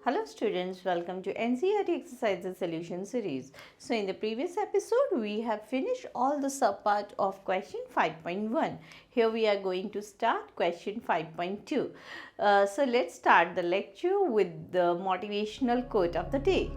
Hello students, welcome to NCERT Exercises Solution Series. So in the previous episode, we have finished all the subpart of question 5.1. Here we are going to start question 5.2. So let's start the lecture with the motivational quote of the day.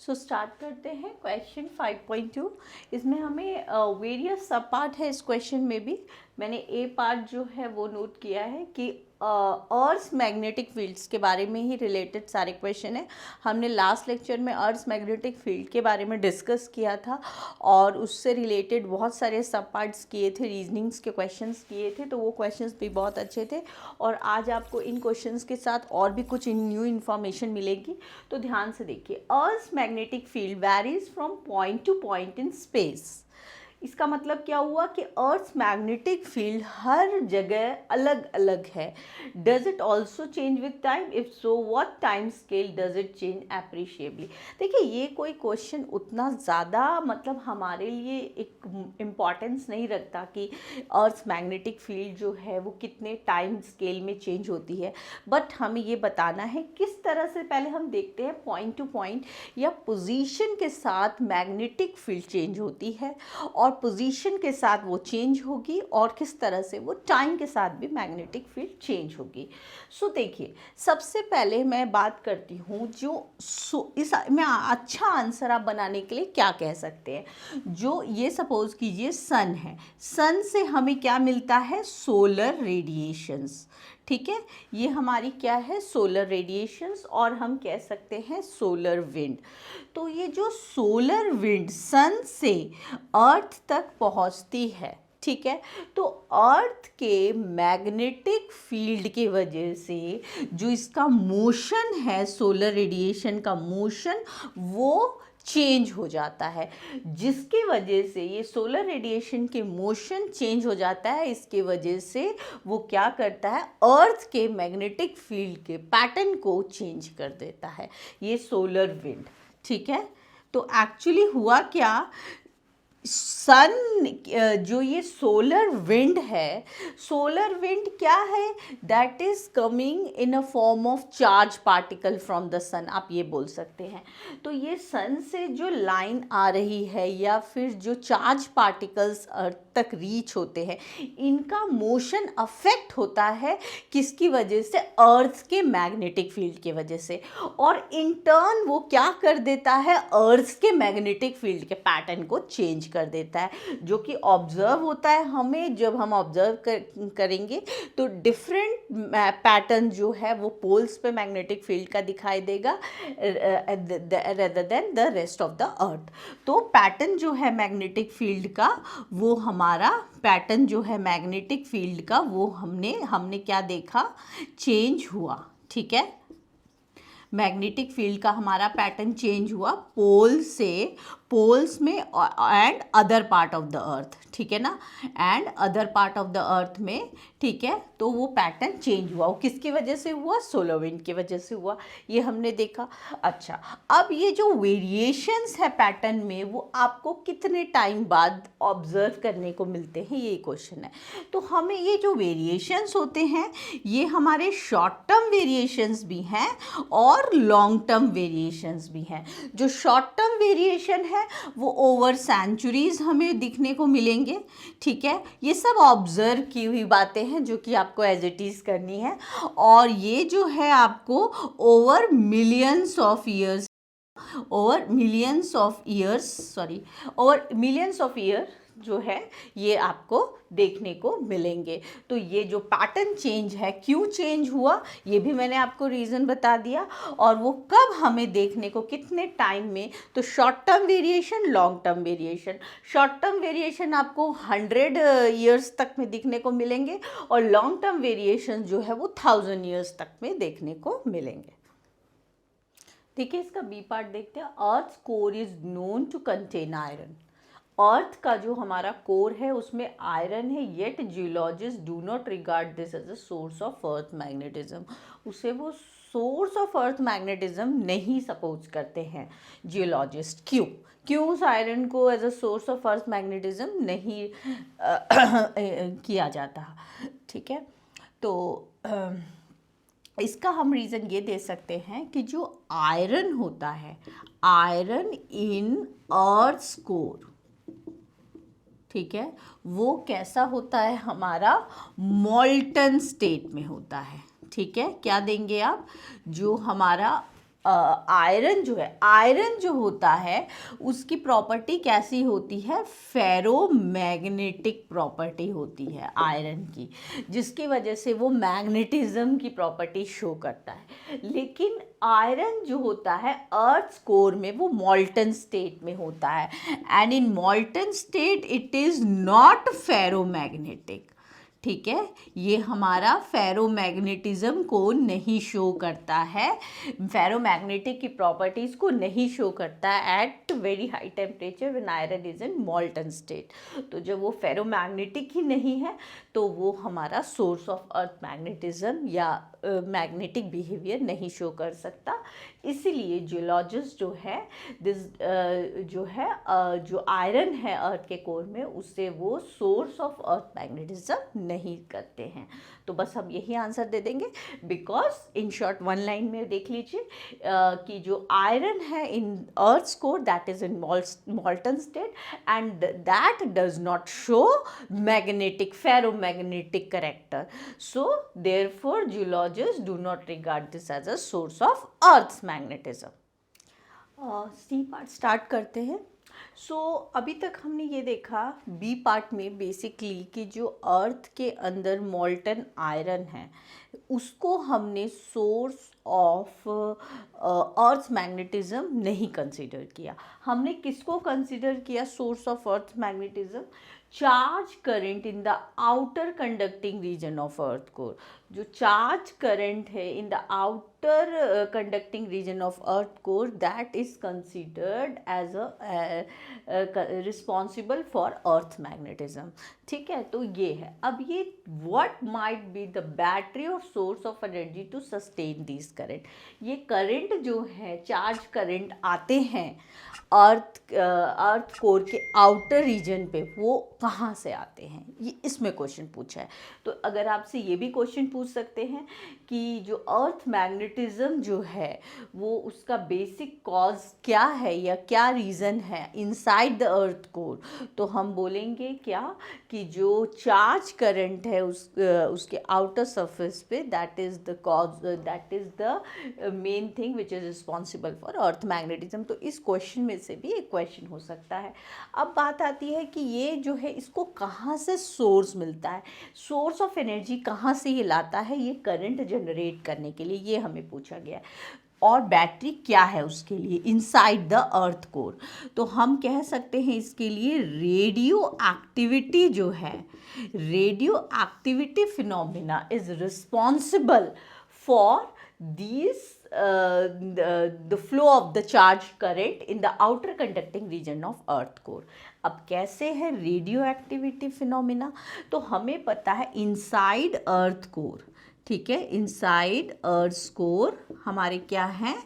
So start करते हैं question 5.2. इसमें हमें various सब part है इस question में भी. मैंने ए पार्ट जो है वो नोट किया है कि अर्थ मैग्नेटिक फील्ड्स के बारे में ही रिलेटेड सारे क्वेश्चन है. हमने लास्ट लेक्चर में अर्थ मैग्नेटिक फील्ड के बारे में डिस्कस किया था और उससे रिलेटेड बहुत सारे सब पार्ट्स किए थे, रीजनिंग्स के क्वेश्चंस किए थे, तो वो क्वेश्चंस भी बहुत अच्छे थे. और आज आपको इन क्वेश्चंस के साथ और भी कुछ न्यू इन्फॉर्मेशन मिलेगी, तो ध्यान से देखिए. अर्थ magnetic field varies from point two point in space. इसका मतलब क्या हुआ कि अर्थ मैग्नेटिक फील्ड हर जगह अलग अलग है. Does it also change with time? If so what time scale does it change appreciably? देखिए, ये कोई क्वेश्चन उतना ज़्यादा मतलब हमारे लिए एक इम्पॉर्टेंस नहीं रखता कि अर्थ मैग्नेटिक फील्ड जो है वो कितने टाइम स्केल में चेंज होती है. बट हमें ये बताना है किस तरह से. पहले हम देखते हैं पॉइंट टू पॉइंट या पोजीशन के साथ मैग्नेटिक फील्ड चेंज होती है और पोजीशन के साथ वो चेंज होगी और किस तरह से वो टाइम के साथ भी मैग्नेटिक फील्ड चेंज होगी. सो देखिए, सबसे पहले मैं बात करती हूँ जो इस में अच्छा आंसर आप बनाने के लिए क्या कह सकते हैं. जो ये सपोज कीजिए सन है, सन से हमें क्या मिलता है? Solar radiations. ठीक है, ये हमारी क्या है? Solar radiations. और हम कह सकते हैं सोलर विंड. तो ये जो सोलर विंड सन से अर्थ तक पहुंचती है, ठीक है, तो अर्थ के मैग्नेटिक फील्ड की वजह से जो इसका मोशन है, सोलर रेडिएशन का मोशन, वो चेंज हो जाता है. जिसकी वजह से ये सोलर रेडिएशन के मोशन चेंज हो जाता है. इसके वजह से वो क्या करता है? अर्थ के मैग्नेटिक फील्ड के पैटर्न को चेंज कर देता है, ये सोलर विंड. ठीक है, तो एक्चुअली हुआ क्या? सन जो ये सोलर विंड है, सोलर विंड क्या है? That is coming in a form of charge particle from the sun, आप ये बोल सकते हैं. तो ये सन से जो लाइन आ रही है या फिर जो चार्ज पार्टिकल्स अर्थ तक रीच होते हैं, इनका मोशन अफेक्ट होता है किसकी वजह से? अर्थ के मैग्नेटिक फील्ड की वजह से. और इन टर्न वो क्या कर देता है? अर्थ के मैग्नेटिक फील्ड के पैटर्न को चेंज कर देता है, जो कि ऑब्जर्व होता है हमें. जब हम ऑब्जर्व करेंगे तो डिफरेंट पैटर्न जो है वो पोल्स पे मैग्नेटिक फील्ड का दिखाई देगा rather than the rest of the earth. तो पैटर्न जो है मैग्नेटिक फील्ड का, वो हमारा पैटर्न जो है मैग्नेटिक फील्ड का, वो हमने क्या देखा? चेंज हुआ. ठीक है, मैग्नेटिक फील्ड का हमारा पैटर्न चेंज हुआ पोल से, पोल्स में and other part of the earth. ठीक है ना, and other part of the earth में. ठीक है, तो वो पैटर्न चेंज हुआ. वो किसकी वजह से हुआ? सोलर विंड की वजह से हुआ. ये हमने देखा. अच्छा, अब ये जो वेरिएशंस है पैटर्न में, वो आपको कितने टाइम बाद ऑब्जर्व करने को मिलते हैं, ये क्वेश्चन है. तो हमें ये जो वेरिएशंस होते हैं, ये हमारे शॉर्ट टर्म वेरिएशंस भी हैं और लॉन्ग टर्म वेरिएशंस भी हैं. जो शॉर्ट टर्म वेरिएशन है वो ओवर सेंचुरीज हमें दिखने को मिलेंगे. ठीक है, ये सब ऑब्जर्व की हुई बातें हैं जो कि आपको एज इट इज करनी है. और ये जो है आपको over millions of years, over millions of year जो है ये आपको देखने को मिलेंगे. तो ये जो पैटर्न चेंज है, क्यों चेंज हुआ, ये भी मैंने आपको रीज़न बता दिया. और वो कब हमें देखने को, कितने टाइम में? तो short term variation, long term variation. Short term variation आपको 100 ईयर्स तक में दिखने को मिलेंगे और लॉन्ग टर्म वेरिएशन जो है वो 1000 ईयर्स तक में देखने को मिलेंगे. देखिए, इसका बी पार्ट देखते हैं. Earth core is known to contain iron. Earth का जो हमारा कोर है उसमें आयरन है, yet geologist do not regard this as a source of earth magnetism. उसे वो सोर्स ऑफ अर्थ मैग्नेटिज्म नहीं सपोज करते हैं जियोलॉजिस्ट। क्यों उस आयरन को as a source of earth magnetism नहीं किया जाता? ठीक है, तो इसका हम रीज़न ये दे सकते हैं कि जो आयरन होता है, आयरन इन अर्थ्स कोर, ठीक है, वो कैसा होता है? हमारा मॉल्टन स्टेट में होता है। ठीक है, क्या देंगे आप? जो हमारा आयरन जो है, आयरन जो होता है उसकी प्रॉपर्टी कैसी होती है? फेरोमैग्नेटिक प्रॉपर्टी होती है आयरन की, जिसकी वजह से वो मैग्नेटिज्म की प्रॉपर्टी शो करता है। लेकिन आयरन जो होता है अर्थ कोर में वो मॉल्टन स्टेट में होता है, and in molten state it is not ferromagnetic. ठीक है, ये हमारा फेरोमैग्नेटिज्म को नहीं शो करता है, फेरोमैग्नेटिक की प्रॉपर्टीज़ को नहीं शो करता है at very high temperature when iron is in molten state. तो जब वो फेरोमैग्नेटिक ही नहीं है तो वो हमारा सोर्स ऑफ अर्थ मैग्नेटिज्म या मैग्नेटिक बिहेवियर नहीं शो कर सकता। इसीलिए जियोलॉजिस्ट जो है जो आयरन है अर्थ के कोर में, उससे वो सोर्स ऑफ अर्थ मैग्नेटिज्म नहीं करते हैं। तो बस हम यही आंसर दे देंगे, because in short one line में देख लीजिए कि जो आयरन है in earth core that is in molten state and that does not show magnetic ferromagnetic character, so therefore geologist do not regard this as a source of earth magnetism. C part start करते हैं। अभी तक हमने ये देखा B part में basically कि जो अर्थ के अंदर मॉल्टन आयरन है उसको हमने सोर्स ऑफ अर्थ मैग्नेटिज्म नहीं कंसीडर किया। हमने किसको कंसीडर किया source of earth magnetism? Charge current in the outer conducting region of earth core. जो चार्ज करंट है in the outer conducting region of earth core, that is considered as a responsible for earth magnetism. ठीक है, तो ये है। अब ये what might be the battery और source of energy to sustain this current. ये करंट जो है, चार्ज करंट आते हैं अर्थ कोर के आउटर रीजन पे, वो कहाँ से आते हैं, ये इसमें क्वेश्चन पूछा है। तो अगर आपसे ये भी क्वेश्चन पूछ सकते हैं कि जो अर्थ मैग्नेटिज्म जो है वो उसका बेसिक कॉज क्या है या क्या रीज़न है इनसाइड द अर्थ कोर, तो हम बोलेंगे क्या कि जो चार्ज करंट है उसके आउटर सरफेस पे, that is the cause, that is the main thing which is responsible for earth magnetism. तो इस क्वेश्चन में से भी एक क्वेश्चन हो सकता है। अब बात आती है कि ये जो है इसको कहाँ से सोर्स मिलता है, सोर्स ऑफ एनर्जी कहाँ से ये लाता है ये करंट जनरेट करने के लिए, ये हमें पूछा गया है। और बैटरी क्या है उसके लिए इनसाइड द अर्थ कोर, तो हम कह सकते हैं इसके लिए रेडियो एक्टिविटी जो है, radio activity phenomena is responsible for these the flow of the charged current in the outer conducting region of earth core। अब कैसे है रेडियो एक्टिविटी फिनोमिना? तो हमें पता है इनसाइड अर्थ कोर, ठीक है, इनसाइड अर्थ कोर हमारे क्या हैं,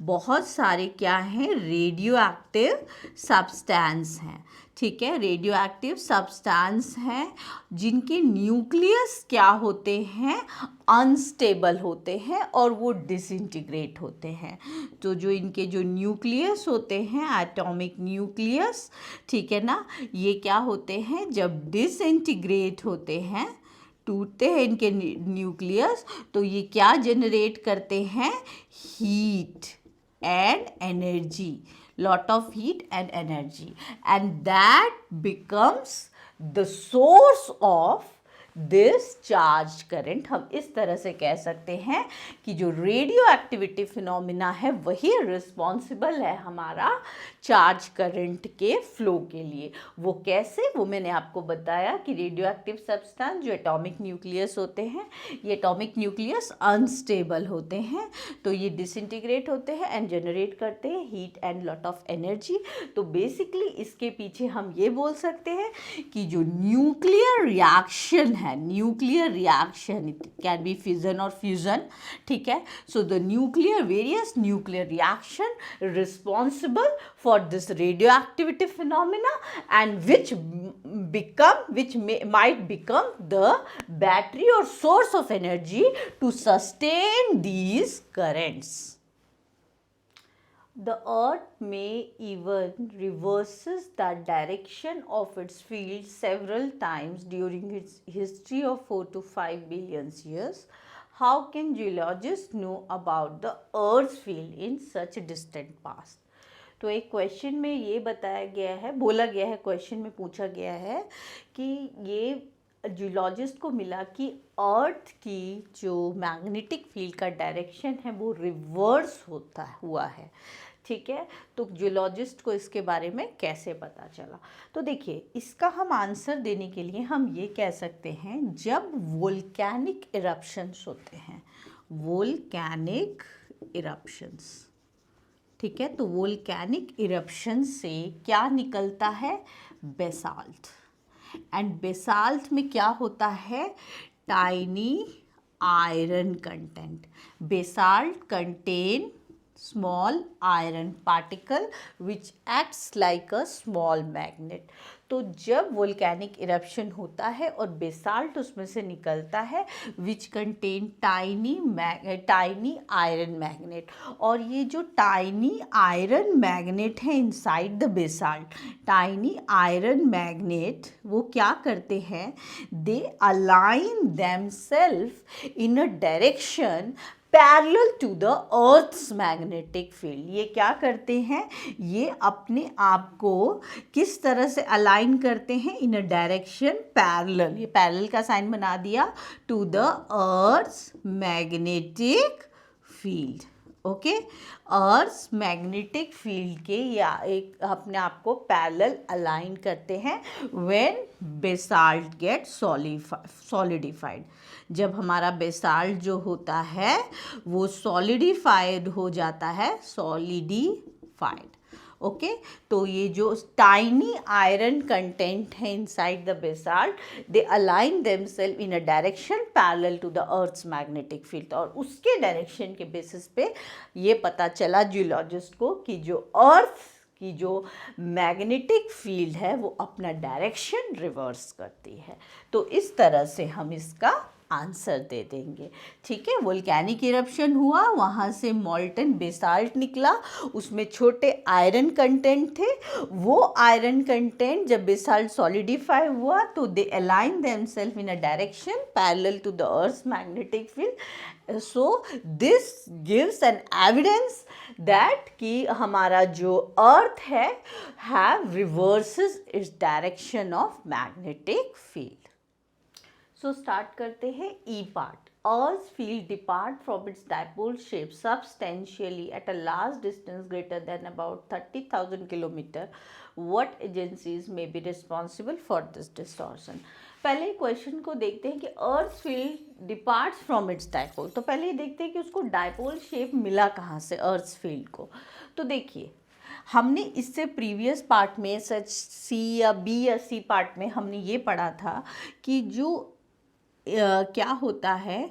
बहुत सारे क्या हैं, रेडियो एक्टिव सब्सटेंस हैं। ठीक है, रेडियो एक्टिव सब्सटेंस हैं जिनके न्यूक्लियस क्या होते हैं, अनस्टेबल होते हैं और वो डिसइंटीग्रेट होते हैं। तो जो इनके जो न्यूक्लियस होते हैं, एटॉमिक न्यूक्लियस, ठीक है ना, ये क्या होते हैं, जब डिसइंटीग्रेट होते हैं, टूटते हैं इनके न्यूक्लियस, तो ये क्या जनरेट करते हैं, heat and energy, lot of heat and energy, and that becomes the source of this charge current. हम इस तरह से कह सकते हैं कि जो रेडियो एक्टिविटी फिनोमिना है वही रिस्पॉन्सिबल है हमारा चार्ज करंट के फ्लो के लिए। वो कैसे, वो मैंने आपको बताया कि रेडियो एक्टिव सब्सटेंस जो एटॉमिक न्यूक्लियस होते हैं, ये एटॉमिक न्यूक्लियस अनस्टेबल होते हैं, तो ये डिसइंटीग्रेट होते हैं एंड जनरेट करते हैं heat and lot of energy. तो बेसिकली इसके पीछे हम ये बोल सकते हैं कि जो न्यूक्लियर रिएक्शन है nuclear reaction, it can be fission और फ्यूजन, ठीक है. So the nuclear various nuclear reaction responsible for this radio activity phenomena and which might become the battery or source of energy to sustain these currents. The earth may even reverses the direction of its field several times during its history of 4 to 5 billion years. How can geologists know about the earth's field in such a distant past? तो एक question में ये बताया गया है, बोला गया है, क्वेश्चन में पूछा गया है कि ये जियोलॉजिस्ट को मिला कि अर्थ की जो मैग्नेटिक फील्ड का डायरेक्शन है वो रिवर्स हुआ है, ठीक है. तो जियोलॉजिस्ट को इसके बारे में कैसे पता चला? तो देखिए, इसका हम आंसर देने के लिए हम ये कह सकते हैं, जब वोल्केनिक इरप्शंस होते हैं, वोल्केनिक इरप्शंस, ठीक है. तो वोल्केनिक इरप्शन से क्या निकलता है? बेसाल्ट. एंड बेसाल्ट में क्या होता है? Tiny iron content. Basalt contain small iron particle which acts like a small magnet. तो जब वोल्केनिक इरप्शन होता है और बेसाल्ट उसमें से निकलता है which contain tiny iron magnet, और ये जो टाइनी आयरन मैग्नेट है inside the basalt, tiny iron magnet वो क्या करते हैं? They align themselves in a direction parallel to the earth's magnetic field. ये क्या करते हैं? ये अपने आप को किस तरह से अलाइन करते हैं? इन अ डायरेक्शन पैरेलल, ये पैरेलल का साइन बना दिया, to the earth's magnetic field. Okay, earth magnetic field के या एक अपने आप को पैरेलल अलाइन करते हैं व्हेन बेसाल्ट गेट सॉलिडिफाइड. जब हमारा बेसाल्ट जो होता है वो सॉलिडिफाइड हो जाता है, सॉलिडिफाइड. ओके, तो ये जो टाइनी आयरन कंटेंट है inside the basalt, they align themselves in a direction parallel to the earth's magnetic field. और उसके डायरेक्शन के बेसिस पे ये पता चला जियोलॉजिस्ट को कि जो अर्थ की जो मैग्नेटिक फील्ड है वो अपना डायरेक्शन रिवर्स करती है. तो इस तरह से हम इसका आंसर दे देंगे, ठीक है. वोल्केनिक इरप्शन हुआ, वहाँ से मॉल्टन बेसाल्ट निकला, उसमें छोटे आयरन कंटेंट थे. वो आयरन कंटेंट जब बेसाल्ट सॉलिडिफाई हुआ तो they align themselves in a direction parallel to the earth's magnetic field. So this gives an evidence that कि हमारा जो अर्थ है have reverses its direction of magnetic field. So start करते हैं E part. Earth's field depart from its dipole shape substantially at a large distance greater than about 30,000 km. What agencies may be responsible for this distortion? पहले question को देखते हैं कि earth field departs from its dipole. तो पहले देखते हैं कि उसको डाइपोल शेप मिला कहाँ से अर्थ फील्ड को. तो देखिए, हमने इससे प्रीवियस पार्ट में सच सी या बी या सी पार्ट में हमने ये पढ़ा था कि जो क्या होता है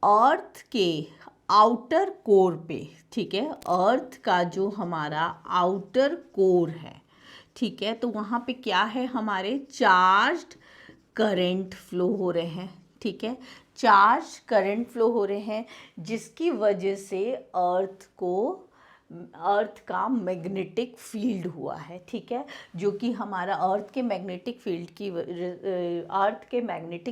अर्थ के आउटर कोर पे, ठीक है, अर्थ का जो हमारा आउटर कोर है, ठीक है, तो वहाँ पे क्या है, हमारे चार्ज्ड करंट फ्लो हो रहे हैं, ठीक है, चार्ज करंट फ्लो हो रहे हैं जिसकी वजह से अर्थ का मैग्नेटिक फील्ड हुआ है, ठीक है, जो कि हमारा अर्थ के मैग्नेटिक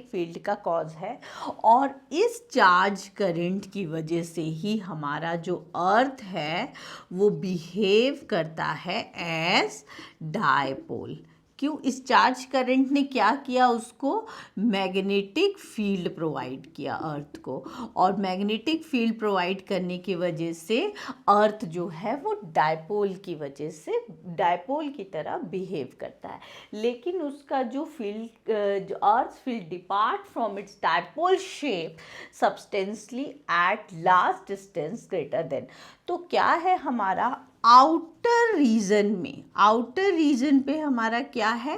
फील्ड का कॉज है. और इस चार्ज करंट की वजह से ही हमारा जो अर्थ है वो बिहेव करता है एज डायपोल. क्यों? इस चार्ज करंट ने क्या किया? उसको मैग्नेटिक फील्ड प्रोवाइड किया अर्थ को, और मैग्नेटिक फील्ड प्रोवाइड करने की वजह से अर्थ जो है वो डायपोल की वजह से डायपोल की तरह बिहेव करता है. लेकिन उसका जो earth field depart from its dipole shape substantially at large distance greater than. तो क्या है हमारा आउटर रीजन में, आउटर रीजन पे हमारा क्या है?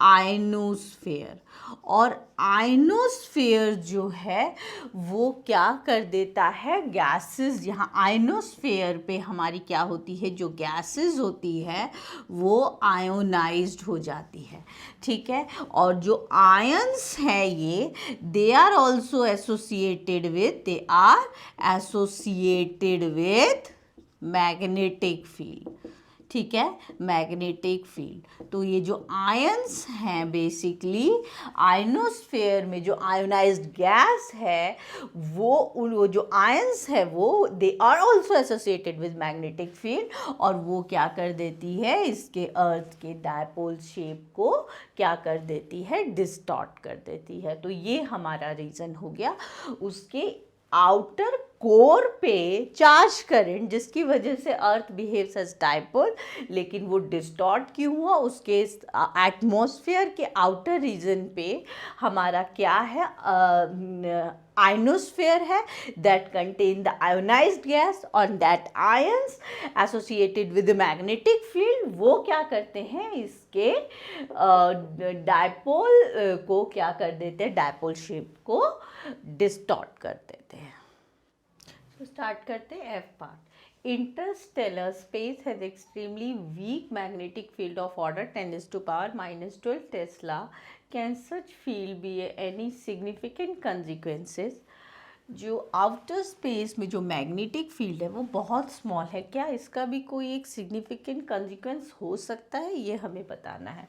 आयनोस्फेयर। और आयनोस्फेयर जो है वो क्या कर देता है, गैसेस, यहाँ आयनोस्फेयर पे हमारी क्या होती है, जो गैसेस होती है वो आयोनाइज्ड हो जाती है, ठीक है। और जो आयंस है ये, they are also associated with magnetic field, ठीक है, मैग्नेटिक फील्ड। तो ये जो आयंस हैं बेसिकली आयनोस्फेयर में, जो आयोनाइज्ड गैस है वो जो आयंस है वो they are also associated with magnetic field, और वो क्या कर देती है, इसके अर्थ के डायपोल शेप को क्या कर देती है, डिस्टॉर्ट कर देती है। तो ये हमारा रीज़न हो गया। उसके आउटर कोर पे चार्ज करंट, जिसकी वजह से अर्थ बिहेव्स एज डायपोल, लेकिन वो डिस्टॉर्ट क्यों हुआ, उसके एटमॉस्फेयर के आउटर रीजन पे हमारा क्या है, आयनोस्फेयर है, that contain the ionized gas, और that ions associated with the magnetic field वो क्या करते हैं, इसके डायपोल को क्या कर देते हैं, डायपोल शेप को डिस्टॉर्ट कर देते हैं। तो स्टार्ट करते हैं F part. Interstellar space has extremely weak magnetic field of order 10⁻⁻12 Tesla. Can such field be any significant consequences? जो आउटर स्पेस में जो मैग्नेटिक फील्ड है वो बहुत स्मॉल है, क्या इसका भी कोई एक सिग्निफिकेंट कंसिक्वेंस हो सकता है, ये हमें बताना है।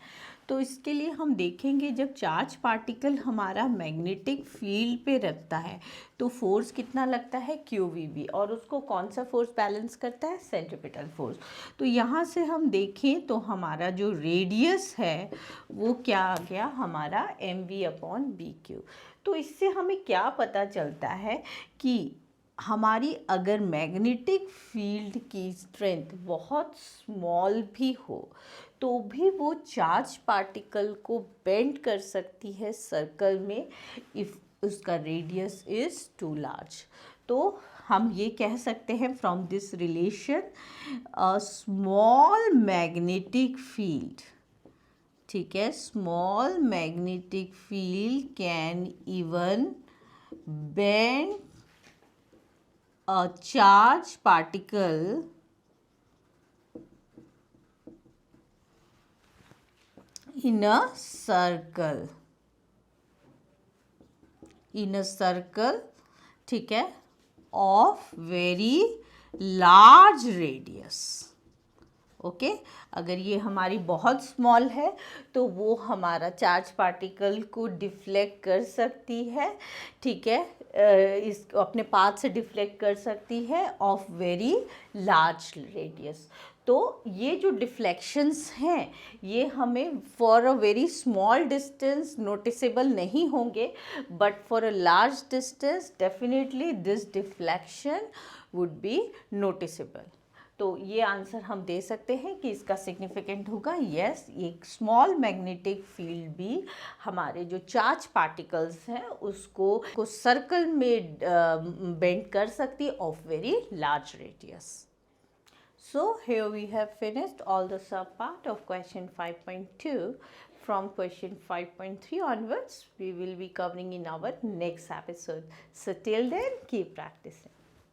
तो इसके लिए हम देखेंगे, जब चार्ज पार्टिकल हमारा मैग्नेटिक फील्ड पे रखता है तो फोर्स कितना लगता है, QVB, और उसको कौन सा फोर्स बैलेंस करता है, सेंट्रीपिटल फोर्स। तो यहाँ से हम देखें तो हमारा जो रेडियस है वो क्या आ गया, हमारा mv/bq। तो इससे हमें क्या पता चलता है कि हमारी अगर मैग्नेटिक फील्ड की स्ट्रेंथ बहुत स्मॉल भी हो तो भी वो चार्ज पार्टिकल को बेंड कर सकती है सर्कल में, इफ़ उसका रेडियस इज़ टू लार्ज। तो हम ये कह सकते हैं from this relation, a small magnetic field, ठीक है, small magnetic field can even bend a charge particle in a circle, ठीक है, of very large radius। Okay, अगर ये हमारी बहुत स्मॉल है तो वो हमारा चार्ज पार्टिकल को डिफ्लेक्ट कर सकती है, ठीक है, इस अपने पाथ से डिफ्लेक्ट कर सकती है ऑफ वेरी लार्ज रेडियस। तो ये जो डिफ्लेक्शंस हैं ये हमें for a very small distance noticeable नहीं होंगे, but for a large distance definitely this deflection would be noticeable. तो ये आंसर हम दे सकते हैं कि इसका सिग्निफिकेंट होगा यस, एक स्मॉल मैग्नेटिक फील्ड भी हमारे जो चार्ज पार्टिकल्स हैं उसको सर्कल में बेंड कर सकती है of very large radius. So here we have finished all the sub part of question 5.2. From question 5.3 onwards, we will be covering in our next episode. So till then, keep practicing.